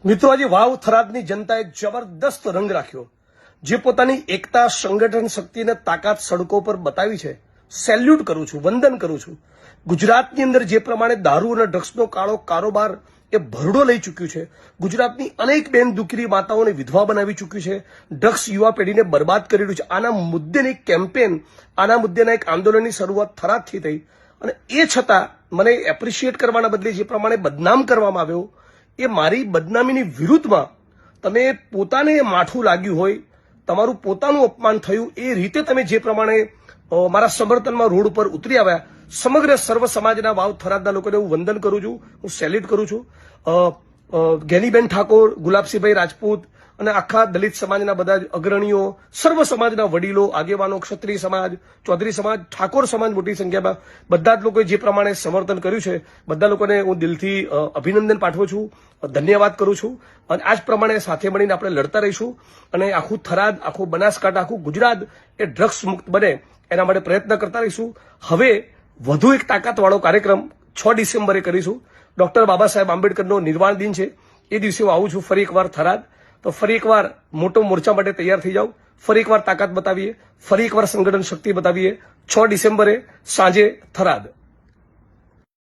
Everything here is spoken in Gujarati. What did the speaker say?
મિત્રો, આજે વાવ થરાદની જનતાએ જબરદસ્ત રંગ રાખ્યો, જે પોતાની એકતા, સંગઠન શક્તિ અને તાકાત સડકો પર બતાવી છે. સેલ્યુટ કરું છું, વંદન કરું છું. ગુજરાતની અંદર જે પ્રમાણે દારૂ અને ડ્રગ્સનો કાળો કારોબાર એ ભરડો લઈ ચૂક્યું છે, ગુજરાતની અનેક બેન દીકરી માતાઓને વિધવા બનાવી ચૂક્યું છે, ડ્રગ્સ યુવા પેઢીને બરબાદ કરી રહ્યું છે. આના મુદ્દેની એક કેમ્પેન, આના મુદ્દેના એક આંદોલનની શરૂઆત થરાદથી થઈ, અને એ છતાં મને એપ્રિશિએટ કરવાના બદલે જે પ્રમાણે બદનામ કરવામાં આવ્યો, એ મારી બદનામીની વિરુદ્ધમાં તમે પોતાને માઠું લાગ્યું હોય, તમારું પોતાનું અપમાન થયું, એ રીતે તમે જે પ્રમાણે મારા સમર્થનમાં રોડ ઉપર ઉતરી આવ્યા, સમગ્ર સર્વ સમાજના વાવ થરાદના લોકોને હું વંદન કરું છું, હું સેલ્યુટ કરું છું. ગેનીબેન ઠાકોર, ગુલાબસિંહભાઈ રાજપૂત અને આખા દલિત સમાજના બધા જ અગ્રણીઓ, સર્વ સમાજના વડીલો, આગેવાનો, ક્ષત્રિય સમાજ, ચૌધરી સમાજ, ઠાકોર સમાજ મોટી સંખ્યામાં બધા જ લોકોએ જે પ્રમાણે સમર્થન કર્યું છે, બધા લોકોને હું દિલથી અભિનંદન પાઠવું છું, ધન્યવાદ કરું છું. અને આ જ પ્રમાણે સાથે મળીને આપણે લડતા રહીશું અને આખું થરાદ, આખું બનાસકાંઠા, આખું ગુજરાત એ ડ્રગ્સ મુક્ત બને એના માટે પ્રયત્ન કરતા રહીશું. હવે વધુ એક તાકાતવાળો કાર્યક્રમ 6 ડિસેમ્બરે કરીશું. ડોક્ટર બાબા સાહેબ આંબેડકરનો નિર્વાણ દિન છે, એ દિવસે હું આવું છું ફરી એકવાર થરાદ. તો ફરી એકવાર મોટો મોરચા માટે તૈયાર થઈ જાઓ, ફરી એકવાર તાકાત બતાવીએ, ફરી એકવાર સંગઠન શક્તિ બતાવીએ. 6 ડિસેમ્બરે સાંજે થરાદ.